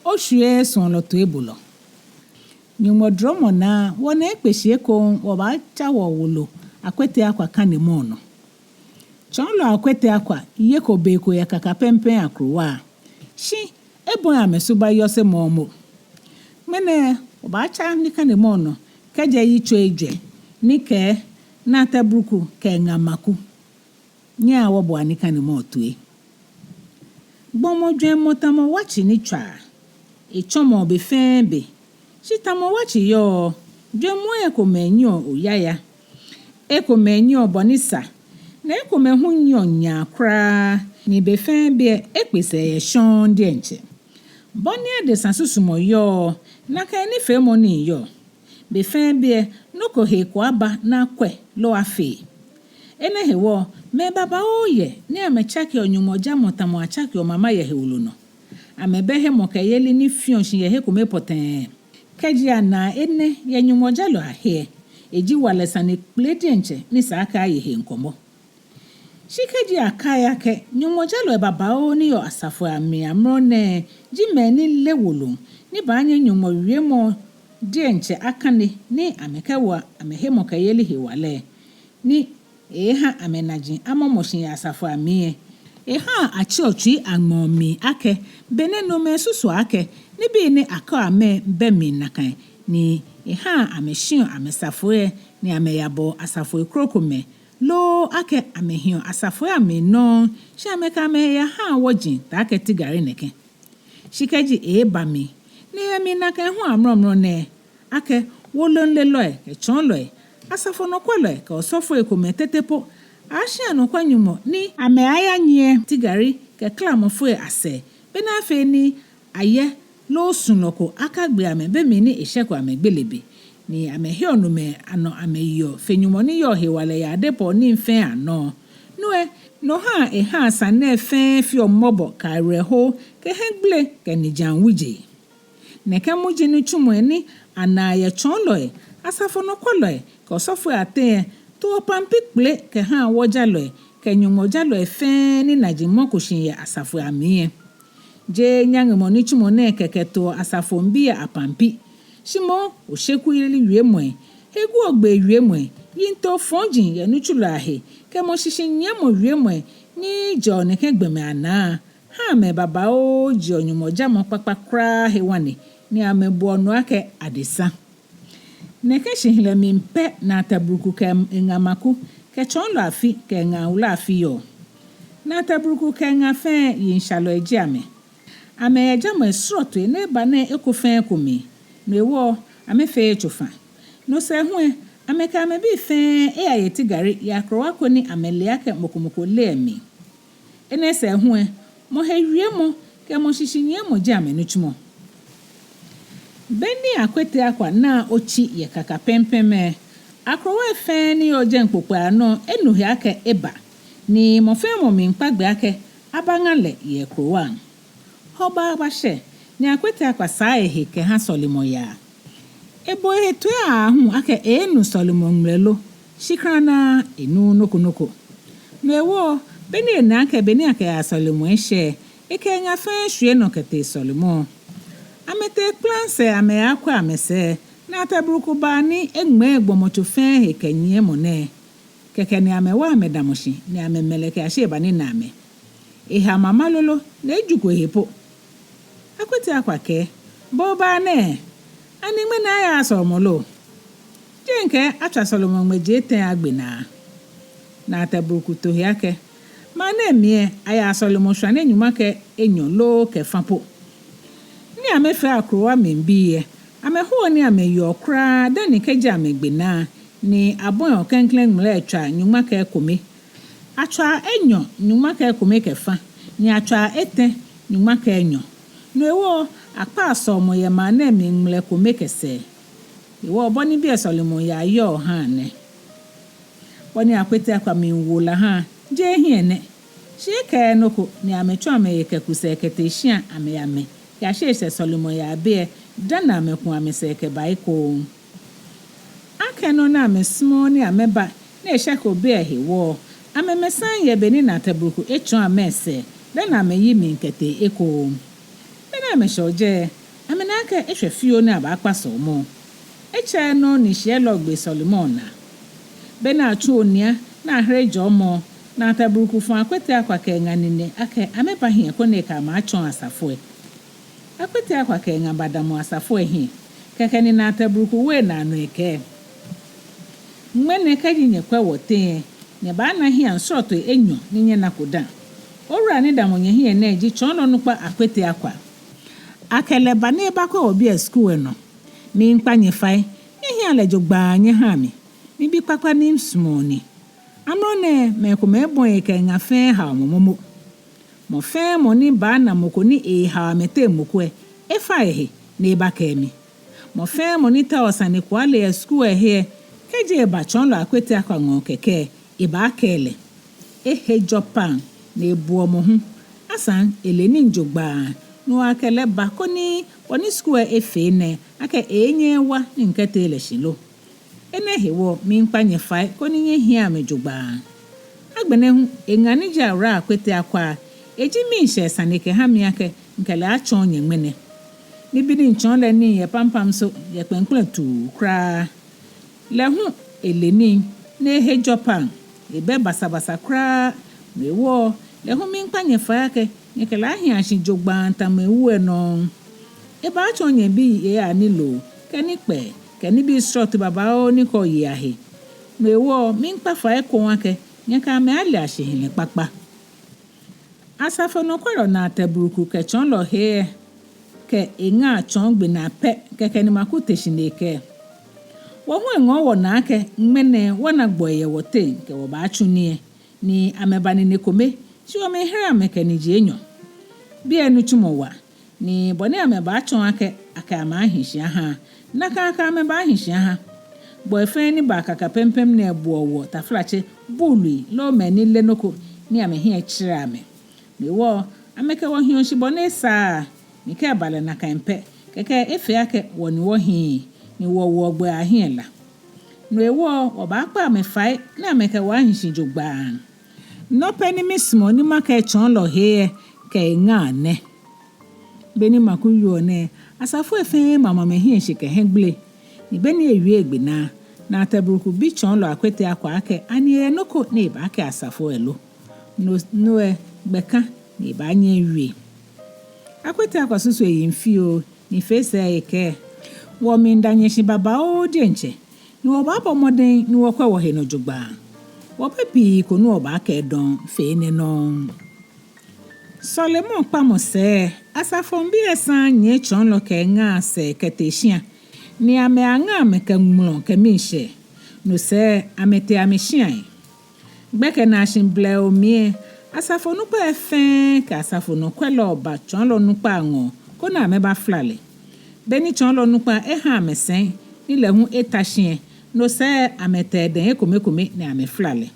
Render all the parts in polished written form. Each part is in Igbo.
Oshue son lo tuebulo. Nyumodromo na wana ekpeshi eko waba chawa wulo akwete akwa kanimono. Chonlo akwete akwa yeko beko ya kakapempe akruwa. Shi ebo ya mesuba yose momo. Mene waba cha ni kanimono keje yicho eje nike na tabruku ke ngamaku. Nya wabo ani kanimotue. Bomo dwe motamo wachi ni chwa. Ichomo be fembe. Shitamo wachi yo. Dwe mwe komenyo oyaya. Eko menyo bonisa. Na eko menhunyo nyakra. Ni be fembe ekpese ye shon dienche. Boni ade sansusumo yo. Naka eni femo ni yo. Be fembe noko he kwa ba na kwe lo afe. Ene hewo me baba oye ni amechaki onyumoja motamo achaki o mama ye heuluno. Amebehe mokayeli ni fionshi ye he kumepoten. Keji ana ene ye nyumoja lo ahe. Eji walesani pledienche ni saaka ye he nkomo. Shikeji akaya ke nyumoja lo baba o ni yo asafo ami amrone jime ni lewulu. Ni banye nyumo dienche akane ni amekewa amehe mokayeli he wale. Ni eha amenajin amomoshin ya asafo amie. Eha achiochi angmomi ake bene no me susu ake ni bi ni aka ame bemi nakan ni eha ameshin amesafoe ni ameyabo asafoe krokome lo ake amehio asafoe ameno shi ameka me ya ha wojin ta ake tigare neke shikeji ebami ni emi nakan hu amromro ne ake wolonle loe ke chonloe asafo no kwele ka osofo ekome tetepo ashia no kwanyumo ni ame aya nye tigari ke klamofo ase bena afe ni aye lo sunoko akagbe ame be mi ni isheko ame gbelebe ni ame he onume ano ame yo fenyumo ni yo hewale ya depo ni mfe ano noe no ha e ha sane fe fi omobo ka reho ke hegble ke ni janwuje neke muji ni chumo ni ana ye chonloe asafo no kwele ka osofo ate to pampikple ke ha wojaloe ke nyumojaloe fe ni najimo kushin ya asafo amie je nyangemo ni chumo ne keke to asafo mbia apampi shimo osheku ili wiemwe hegu ogbe wiemwe yinto fonjin ye nuchula he ke mo shishin nyemo wiemwe ni jo ne ke gbeme ana ha me baba o jo nyumojamo papakra hewane ni amebu onu ake adisa neke shihile mimpe na tabruku ke ngamaku ke chonlo afi ke ngaula afi yo na tabruku ke ngafe yinshalo ejiame ame ejamo esroto ne ba na ekofen kumi mewo ame fe chofa no se hu ame ka me bi fe ayeti gari ya krowa ko ni amele ake mokomoko lemi ene se hu mo hewie mo ke mo shishinye mo jame no chumo Beni akwete akwa na ochi ye kaka pempeme. Akrowe fe ni oje nkpokwe ano enuhi ake eba. Ni mofemo minkpagbe ake abangale ye krowa. Hoba abashe ni akwete akwa saa ehe ke ha solimo ya. Ebo ehe tue ahu ake enu solimo mrelo. Shikrana enu noko. Mewo beni enake beni ake ya solimo eshe. Eke nga fe shue no kete solimo. Amete planse ame akwa amese na tabruku bani egme egbomoto fe hekenye mone keke ni amewa amedamoshi ni amemeleke ashe bani na ame eha mama lolo na ejuko hepo akwete akwa ke boba ne ani gbe na ya asomolo jenke acha solomon meje ten agbe na tabruku to yake mane mie aya solomon shwane nyuma ke enyon lo ke fampo ni amefe akrowa membiye ameho ni ameyo kra dani keja amegbena ni abon kenklen mle atwa nyuma ka ekome atwa enyo nyuma ka ekome kefa ni atwa ete nyuma ka enyo no ewo apa asomo ye ma na emi mle kome kese ewo boni bi esolimo ya yo ha ne boni akwete akwa minwola ha je hiene shike noko ni ametwa ameye kuse kete hia ameyame ya shese solimo ya be dana amekun ameseke baiko akeno na amesmo ni ameba na eshako be ehewo amemesan ye beni na tabruku echo amese dana ameyi mi nkete eko bena meshoje amenaka ehwefio na abakpa so mo eche no ni Shelogbe Solomona bena achu onia na ahrejo mo na ataburuku fun akwete akwa kenga nine ake amepahi ekoneka ma achon asafo akwete akwa kenga badamo asafo ehi kekeni na ataburuku we na anu eke mmene kaji nyekwa wote ne ba na hi ansoto enyo ninye nakoda owura ni damonye hi na eji chono nukpa akwete akwa akele ba na eba kwa obi school no ni nkpanye fai ehi alejo gba anye ha mi ni bi papa ni smoni amrone me ko me bon e kan afen ha momomo mo fe mo ni ba na mo ko ni e ha mete moko e fa ehe na eba ka mi mo fe mo ni ta osane ko ale school ehe keje ba chonlo akwete akwa ngo keke e ba kele ehe Japan na ebu omo hu asan eleni njogba no akele ba ko ni woni school efe ne aka enye wa ni nkete ele shilo ene hewo mi nkpanye fai ko ni nye hia mejogba agbene hu engani jara akwete akwa eji mi nse saneke ha mi ake nkele achon nye mene ni bidi nchon le ni ye pampam so ye penkule tu kra le hu eleni na ehe Japan ebe basabasa kra mewo le hu mi nkpanye fai ake nkele ahia shi jogba ntamewu eno eba achon nye bi ye anilo keni pe keni bi strut baba o ni ko yi ahe mewo mi npa fa e ko ake nyaka me ale ahihile papa asafo no kwaro na ataburuku ke chon lo he ke enga chon gbe na pe keke ni makute shineke wo hu enwo wo na ake mmene wona gboye wote ke wo ba achuni ni amebani ne kome si o me hera meke ni je enyo bi enu chumowa ni bone ameba achon ake aka ma ahihia ha naka aka me ba ahihia ha boyfriend ni ba kaka pempem na ebuowo taflache bului lo meni lenoko ni amehia chira me mewo ameke wo hi onshi bone sa ni ke bale na kampe keke efe ake woni wo hi ni wo gbe ahiela no ewo oba pa me fai na ameke wa hinshi jogba no peni mismo ni maka chon lo he ke ngane beni makuyo ne asafo efe mama me hi shike hegble ni beni ewie egbena na ataburuku bi chon lo akwete akwa ake ani enoko na eba ake asafo elo no gbeka na eba anya ewie akwete akwa susu eyimfio ni fese eke wo mi ndanye shi baba o de nche ni wo ba bo moden ni wo kwa wo he no jogba wo pepi ko no ba ake don fe ne no Solomon pamose asafo mbi esan nye chon lo ke nga se keteshia ni ame anga me ke ngmlo ke mishe no se amete ameshia gbeke na shimble omi asafo nu pa efen ka asafo no kwelo ba chon lo nu pa ngo ko na me ba flale beni chon lo nu pa e ha mesen ni le hu etashie no se amete den ekome ni ame flale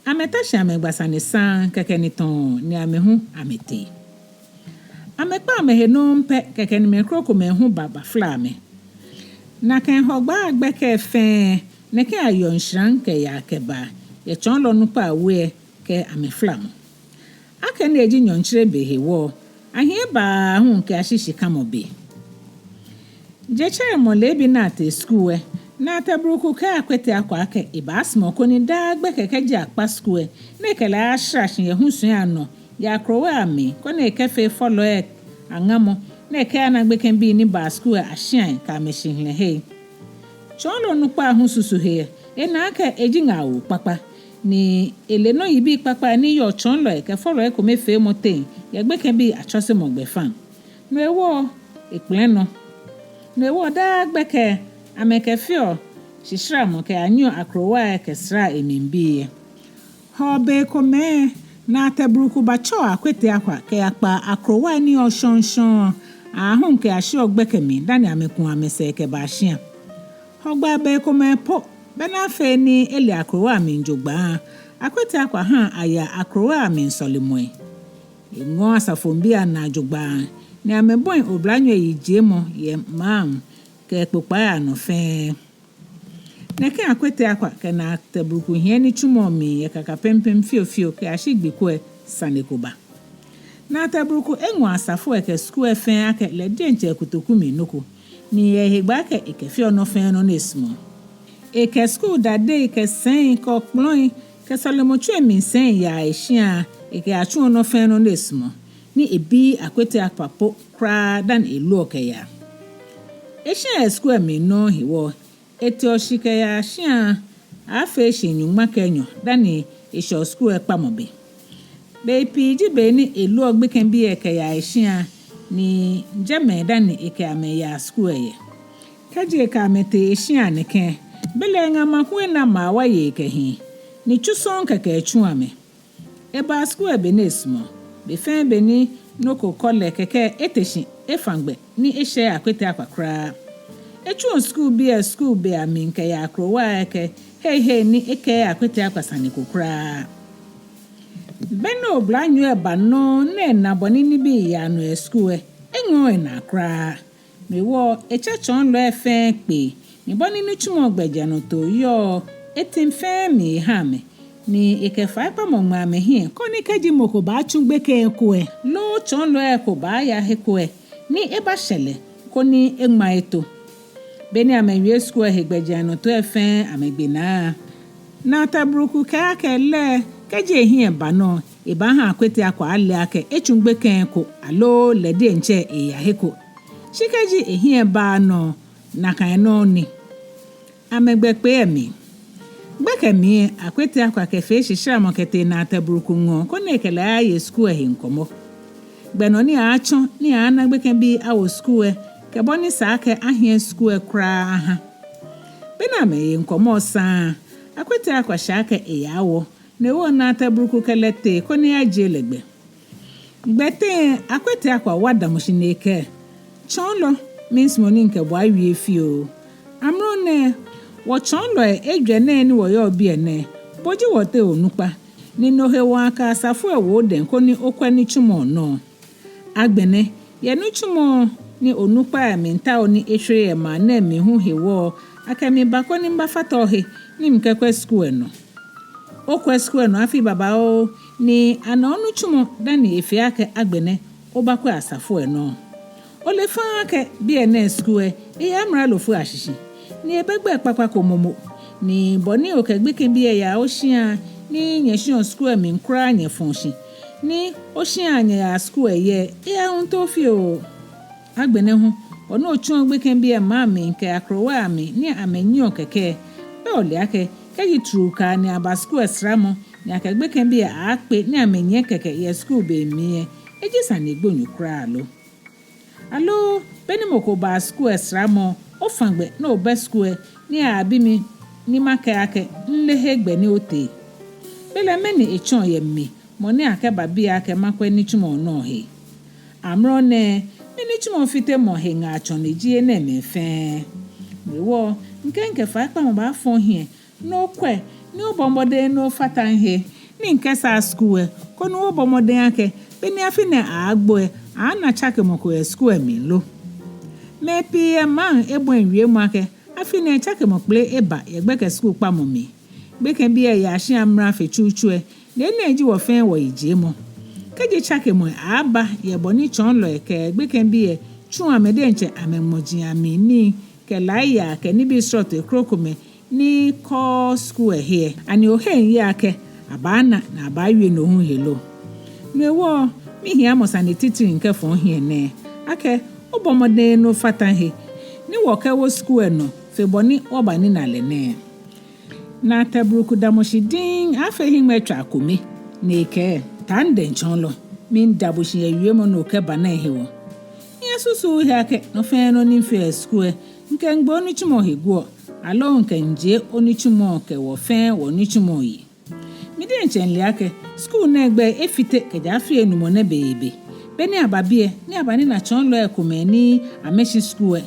ametashi amegbasane san keke ni ton ni amehu amete amekpa amehe no mpe keke ni mekroko mehu baba flame na ken hogba agbeke fe ne ke ayon shran ke ya keba ye chon lo nupa we ke ameflam ake na eji nyonchire behewo ahie ba hu ke ashishi kamobe je chere mo lebi na te school na ataburuku ka akwete akwa ake ibasmo ko ni dagbe keke ji akpa school na kele ashrashin ye hunsun ano ya krowe ami ko na kefe follow e angamo na ke anagbe ken bi ni ba school ashian ka meshin he cholo nu pa hunsusu he na aka eji ngawo papa ni ele no yibi papa ni yo chonlo e ke follow e ko mefe moten ya gbe ken bi achose mo gbe fan no ewo ipleno no ewo dagbe ke ameke fio shishra mo ke anyo akrowa ke sra emimbi hobe kome na ataburuku bacho akwete akwa ke akpa akrowa ni oshonshon ahun ke ashi ogbekemi dani amekun amese ke ba shia hogba be kome po bena fe ni ele akrowa mi njogba akwete akwa ha aya akrowa mi Solomon ngo asafombi na jogba ni amebon oblanyo yijemo ye mam ke popa no fe neke akwete akwa ke na ataburuku hie ni chumomi ye kaka pempem fiofio ke ashigbiko sanekoba na tabruku enwa asafo eke school efen ake le denche kutoku minuku ni ehegba ake ekefi ono fen no nesmo eke school dade eke sen ko plon ke salomochu emi sen ya ehia eke achu ono fen no nesmo ni ebi akwete apapo kra dan elu okeya ehia school emi no hiwo eti oshike ya hia afa shinyuma kenyo dani isho school ekpamobe bepi jibe ni elu ogbeken bi eke ya ehia ni jeme dani eke ame ya school ye kaje ka mete ehia ne ken bele nga makwe na ma wa ye eke hi ni chuson keke echu ame eba school ebe nesmo be fen be ni noko kole keke eteshi efangbe ni eshe akwete akwakra echu school be ame nke ya akrowa eke hey ni eke akwete akwasane kokra beno blanyu eba no na boni ni bi ya no school enwo na kra mewo echechon lo efe pe ni boni ni chumo gbeja no to yo etin fe mi ha me ni eke fa pa mo ma me hin ko ni keji moko ba chungbe ke ko e lo chon lo e ko ba ya he ko e ni e ba shele ko ni egma eto beni ame school he gbeja no to efe amegbe na tabruku ka kele keje hin eba no eba ha akwete akwa ale ake echungbe ken ko alo lede nche ya heko shikeji ehin eba no na kan no ni amegbe pe emi gbekemi akwete akwa kefe shisha mo kete na tabruku ngo ko ne kele aye school he nkomo gbeno ni acho ni ana gbeken bi awo school ke boni sa ake ahie school kra aha bena me nkomo sa akwete akwa shake eyawo ne wo na tabruku kelete ko ni ajelegbe gbete akwete akwa wada mushineke chonlo means money nke bo awie fio amro ne wo chonlo edwe ne ni wo yo bi ene boji wote onupa ni no he wa aka safu ewo den ko ni okwani chumo no agbene ye nu chumo ni onupa menta oni ehwe e ma na mi hu hewo akami bako ni mbafata ohe ni mkekwe school no okwe school no afi baba o ni ana onu chumo dani efi ake agbene obakwe asafo no ole fa ake bi ene school e amra lofu ashishi ni ebegbe papa ko momo ni boni okegbe ken bi ya ohia ni nyeshion school mi nkra nye fonshi ni ohia nya ya school ye e ahun to fi o agbene hu ono ochu ogbe ken bi e ma mi nke akrowa mi ni amenyo keke be ole ake keji truka ni aba school esramo ni akegbe ken bi akpe ni amenye keke ye school be mi eji sanegbo nyukra alo beni moko ba school esramo ofangbe na obe school ni abimi ni makake nlehegbe ni ote bele meni echon ye mi moni ake babi ake makwe ni chumo no he amro ne ni chumo fite mo he nga chon ejie na mefe mewo nke fa pa mo ba fon hie no kwe ni obombode no fatan he ni nke sa school ko no obombode ake beni afi na agbo ana chake moko school mi lo me PM ebo enwie mu ake afi na chake mo ple eba yegbeke school pa mo mi gbeke bi ya hye amra fe chuchu na eji wo fen wo ije mo keje chake mo aba ye boni chon lo eke gbeke bi chu amede nche amemoji ami ni ke laia ke ni bi sort krokome ni ko school here ani o hen ya ake abana na abawie no hu helo newo mi hia mo sanititi nke fon hie ne ake obomode no fatan he ni wokewo school no feboni obani na lene na tabruku damoshidin afehin metwa akome neke tande nchonlo min dabushi ewiemo no ke bana hewo yesusu he ake no fe no ni fe school nke ngbo ni chumo hegwo alo nke nje oni chumo ke wo fe wo ni chumo yi mide nchenle ake school na egbe efite keja afi enumo ne bebe beni ababie ni abani na chonlo ekome ni ameshi school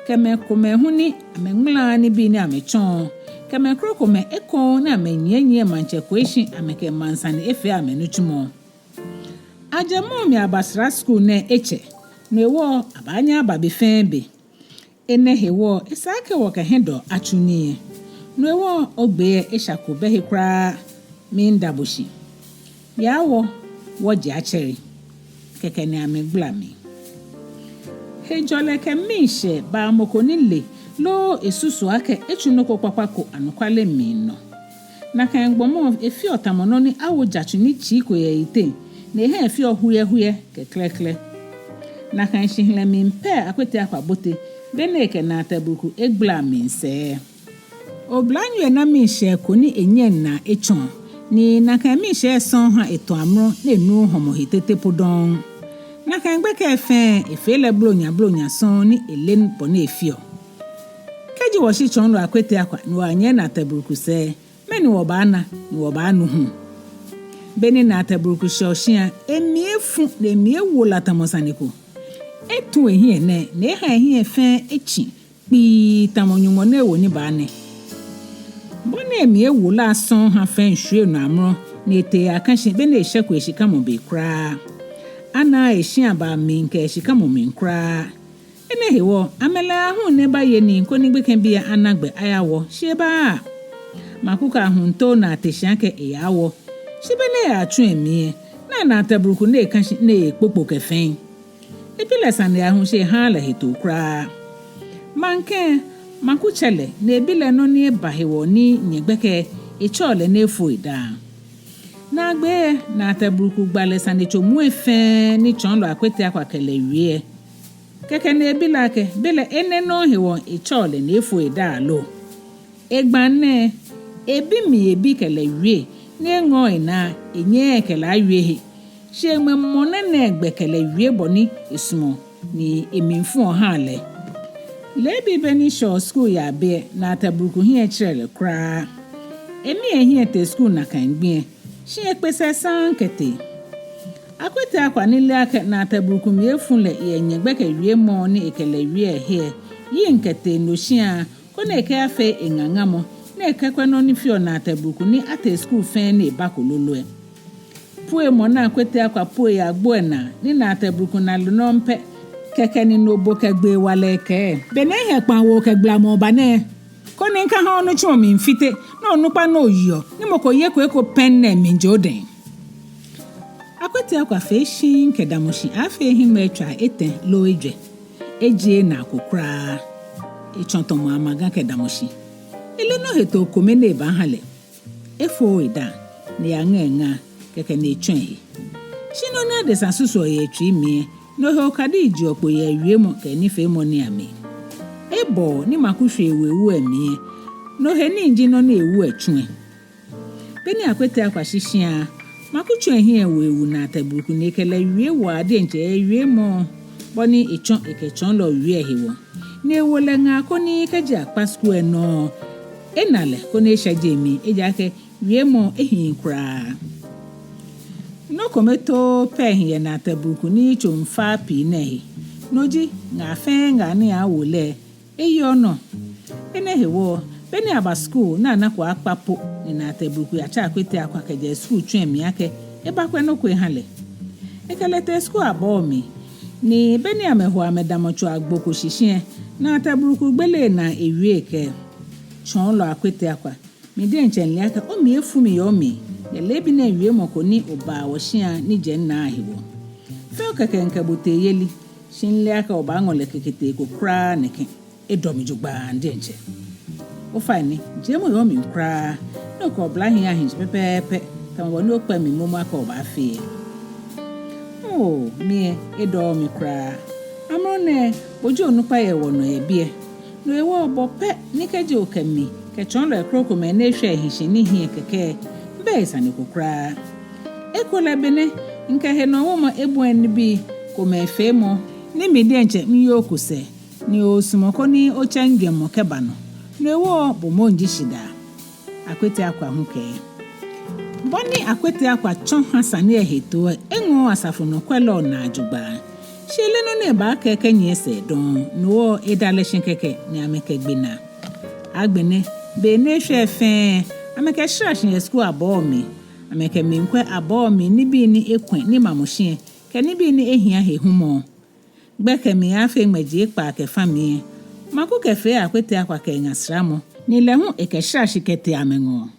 keme kome huni amengla ni bi ni amechon keme krokome eko na amenyenye manche kweshi ameke mansani efe amenuchumo ajamo mi abasra school ne eche newo abanya ababe fembe ene hewo isake wo ka hendo achuni newo ogbe eshakobe hekra mindabushi yawo woje acheri keke ne ameglami hejole ke mishe ba mokonile lo esusu ake echunoko papako anukwale mino na kan gbomo efi otamono ni awojachu ni chiko ye ite na ihe efi ohuye keklekle na kan shihle mimpe akwete akwa bote beneke na tabuku eglami nse oblanyu na mishe koni enye na echon ni na kan mishe son ha eto amro na enu homo hitete podon na kan gbe ke efe le blonya son ni elen bone efio keji wo shi chon lo akwete akwa ni anye na tabuku se meni wo ba nu hu beni na tabuku shoshia emiefu na emiewo latamosaniko etu ehie ne na ha ehie fe echi pi tamonyumo na ewo ni ba ne boni emiewo la son ha fe nhwe no amro na ete akanshi be na ehyeku ehika mo be kra ana eshi aba mi nke ehika mo mi kra ene hewo amela hu ne ba ye ni nkoni gbe kan bia anagbe ayawo sheba makuka hunto na ateshanke eyawo shibele atu emie na tabuku na ekanshi na ekpopo kefen ebile sane ahun she ha la heto kra manke makuchele na ebile no ni bahewo ni nyegbeke echole na efo ida na gbe na tabuku gbale sane chomu efe ni chonlo akwete akwa kele wie keke na ebile ake bele ene no hewo echole na efo ida lo egbane ebi kele wie ne ngo ina enye kele awie she mmemme na egbe kele wie boni esumo ni eminfu oha le lebi beni show school ya be na tabuku hie chrele kra emi ehie te school na kan gbe she ekpese sankete akwete akwa nile aka na tabuku mi efunle yenye gbe ke wie mo ni ekele wie he yi nkete no shia ko na eke afe engangamo na ekekwe no ni fio na tabuku ni ate school fen ni bakololo pue mo na akwete akwa pue ya gboena ni na tabuku na lunompe keke ni no bo kegbe wale ke bene he panwo kegbla mo ba ne ko ni nka ha onu chu mi mfite na onu pa na oyo ni mo ko ye ko eko pen na mi joden akwete akwa fe shin kedamoshi afe hi metwa eten lo eje eje na kokra echonto mo amaga kedamoshi ele no heto komene ba hale efo ida ni anga keke na echwen shino na de sansuso ye twi mi no he okadi ji opo ye wie mo ke ni fe mo ni ami ebo ni makuhwe ewu ami no he ni nji no na ewu atwen beni akwete akwa shishia makuhwe hi ewu na tabuku ne kele wie wa de nche wie mo boni echon ekechon lo wie hewo ni ewu le nga ko ni keji apasku eno enale ko ne shaje mi ejake wie mo ehin kra no kometo pehin na tabuku ni chomfa pi nehi noji nga fe nga ni awole eyo no ene hewo beni aba school na anakwa akpapo ni na tabuku ya cha akwete akwa keje school twen mi ake ebakwe no kwe hale ekelete school abo mi ni beni ameho amedamocho agboko shishie na tabuku gbele na ewie ke chon lo akwete akwa mi de nchenle aka o mi efu mi yo mi lebi na ewie moko ni oba woshia ni je na ahiwo fe okeke nke bote yeli shinle aka oba ngole kekete ko kra neke edomi jugba ndenje o fani je mo yo mi kra no ko bla hin ahin pepepe tambo ni okpa mi momo aka oba fe o mi edomi kra amone bojo onupa ye wono ebie no ewo obo pe ni keje okami ke chon lo ekroko me na ehwe ahin ni hie keke besa ni kokra ekola bene nka he no wo ebu en bi ko me fe mo ni mi de nche mi yokuse ni osumoko ni o change mo keba no no wo bo mo nji shida akwete akwa huke boni akwete akwa chon hasani eheto enwo asafo no kwelo na ajugba shele no ne ba keke nyese don no edale shinkeke ni ameke gbina agbene be ne hwefe ameke shrashin ye school abo mi ameke minkwe abo mi ni bi ni ekwen ni mamoshie ke ni bi ni ehia hehumo gbeke mi afe meje pa ke fami maku kefe akwete akwa ke nyasramo ni lehu eke shrashi kete amengo